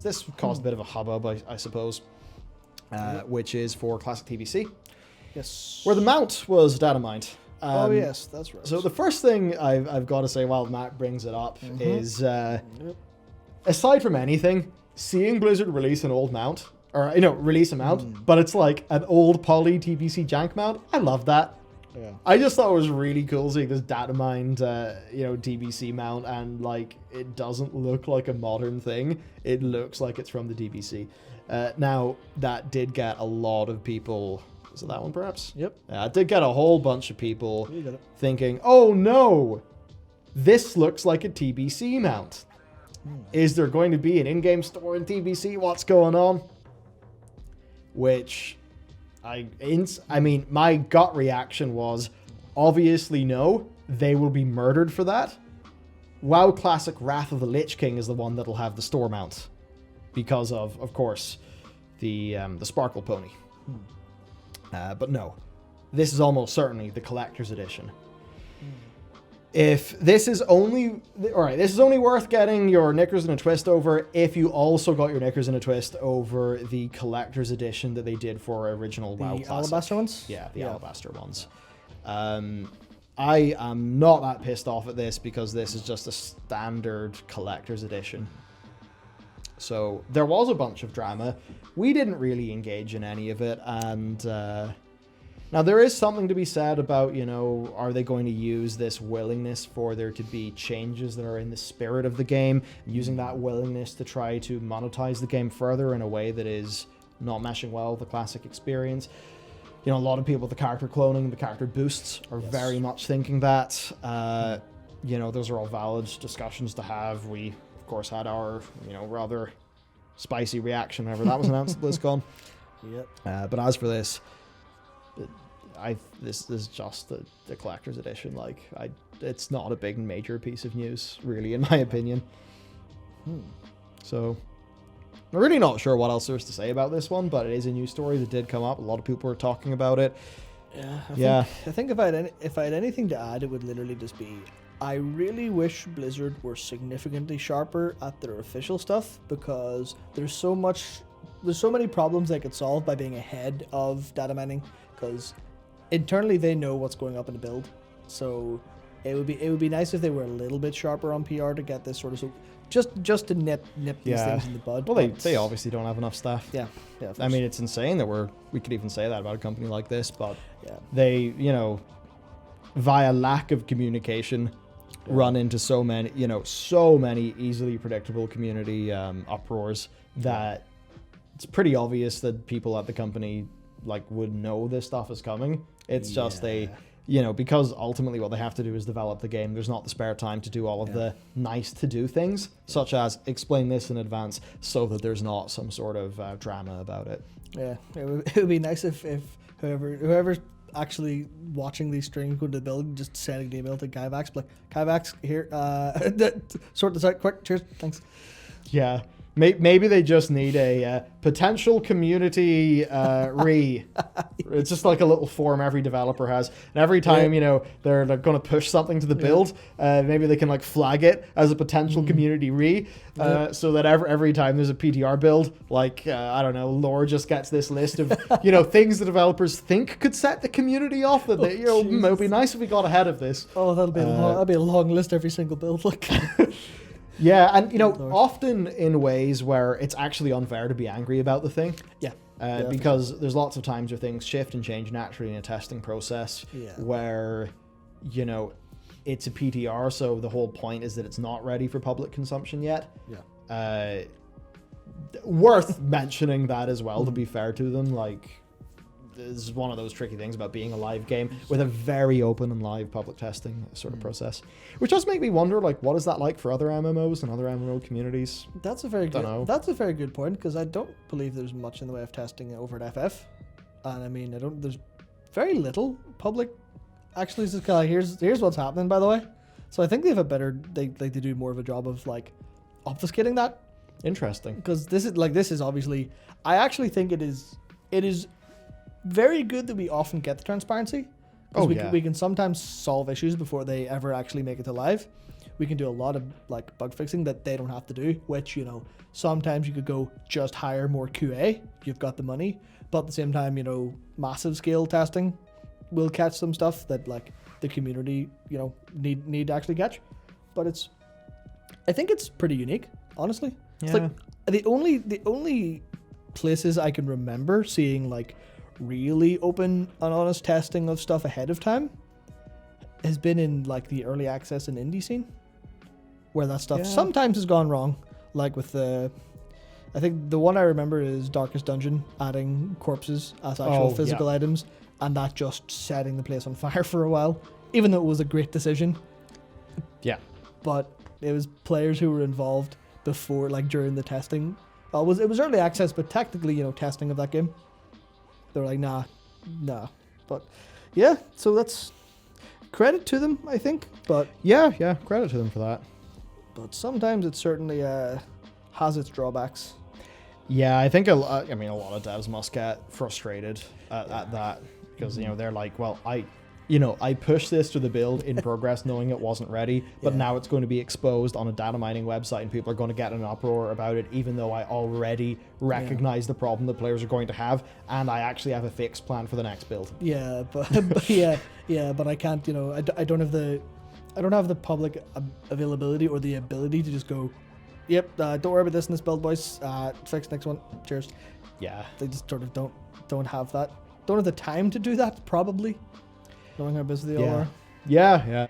this caused a bit of a hubbub, I suppose, which is for classic TBC, Yes. where the mount was data mined. Oh yes, that's right. So the first thing I've got to say while Matt brings it up is, aside from anything, seeing Blizzard release an old mount, or release a mount, but it's like an old poly TBC jank mount. I love that. Yeah. I just thought it was really cool seeing this data mined, TBC mount, and like it doesn't look like a modern thing. It looks like it's from the TBC. Now that did get a lot of people. Is it that one, perhaps? Yep. It did get a whole bunch of people You got it. thinking, "Oh no, this looks like a TBC mount. Is there going to be an in-game store in TBC? What's going on?" Which, my gut reaction was, obviously no. They will be murdered for that. WoW Classic Wrath of the Lich King is the one that'll have the store mount, because of course, the Sparkle Pony. But no, this is almost certainly the collector's edition. If this is only this is only worth getting your knickers in a twist over if you also got your knickers in a twist over the collector's edition that they did for original WoW The Classic. Alabaster ones? Yeah, the Alabaster ones. I am not that pissed off at this because this is just a standard collector's edition. So there was a bunch of drama. We didn't really engage in any of it, and now there is something to be said about, are they going to use this willingness for there to be changes that are in the spirit of the game, using that willingness to try to monetize the game further in a way that is not meshing well with the classic experience. A lot of people with the character cloning, the character boosts are very much thinking that. Those are all valid discussions to have. We, of course, had our, rather spicy reaction whenever that was announced at BlizzCon. Yep. But as for this, this is just the collector's edition. It's not a big major piece of news, really, in my opinion. So, I'm really not sure what else there is to say about this one, but it is a news story that did come up. A lot of people were talking about it. I think if I had anything to add, it would literally just be, I really wish Blizzard were significantly sharper at their official stuff, because there's so many problems they could solve by being ahead of data mining, because internally they know what's going up in the build. So it would be nice if they were a little bit sharper on PR to get this sort of just to nip these things in the bud. Well, they obviously don't have enough staff. Yeah. I mean, it's insane that we could even say that about a company like this, but Yeah. they, via lack of communication, run into so many easily predictable community uproars that it's pretty obvious that people at the company would know this stuff is coming. It's just because ultimately what they have to do is develop the game. There's not the spare time to do all of the nice to do things, such as explain this in advance so that there's not some sort of drama about it. Yeah, it would be nice if whoever's actually watching these streams go to the build, just send an email to Kaivax, like, Kaivax, here, sort this out quick, cheers, thanks. Yeah. Maybe they just need a potential community It's just like a little form every developer has. And every time, they're going to push something to the build, maybe they can flag it as a potential community so that every time there's a PTR build, I don't know, Lore just gets this list of, things the developers think could set the community off that it would be nice if we got ahead of this. Oh, that'll be a long list every single build. Yeah, and often in ways where it's actually unfair to be angry about the thing. Yeah. Because there's lots of times where things shift and change naturally in a testing process where, it's a PTR, so the whole point is that it's not ready for public consumption yet. Yeah. Worth mentioning that as well, to be fair to them. This is one of those tricky things about being a live game with a very open and live public testing sort of process, which does make me wonder, what is that like for other MMOs and other MMO communities? That's a very good point, because I don't believe there's much in the way of testing over at FF, and I mean, there's very little public. Actually, it's just here's what's happening, by the way. So I think they have they do more of a job of obfuscating that. Interesting, because this is obviously, I actually think it is very good that we often get the transparency, because we can sometimes solve issues before they ever actually make it to live. we can do a lot of like bug fixing that they don't have to do, which, you know, sometimes you could go just hire more QA, you've got the money, but at the same time, you know, massive scale testing will catch some stuff that like the community, you know, need to actually catch. But I think it's pretty unique, honestly. It's like the only places I can remember seeing like really open and honest testing of stuff ahead of time has been in like the early access and indie scene, where that stuff sometimes has gone wrong. Like with I think the one I remember is Darkest Dungeon adding corpses as actual physical items, and that just setting the place on fire for a while, even though it was a great decision. Yeah. But it was players who were involved before, like during the testing. It was early access, but technically, you know, testing of that game. They were like, nah. But yeah, so that's credit to them, I think. But yeah, credit to them for that. But sometimes it certainly has its drawbacks. Yeah, I think a lot of devs must get frustrated at that because, you know, they're like, well, I pushed this to the build in progress knowing it wasn't ready, but now it's going to be exposed on a data mining website and people are going to get an uproar about it, even though I already recognize the problem that players are going to have, and I actually have a fixed plan for the next build. Yeah, but but I can't, you know, I don't have the public availability or the ability to just go, yep, don't worry about this in this build, boys. Fix next one. Cheers. Yeah. They just sort of don't have that. Don't have the time to do that, probably. Knowing how busy they all are. Yeah.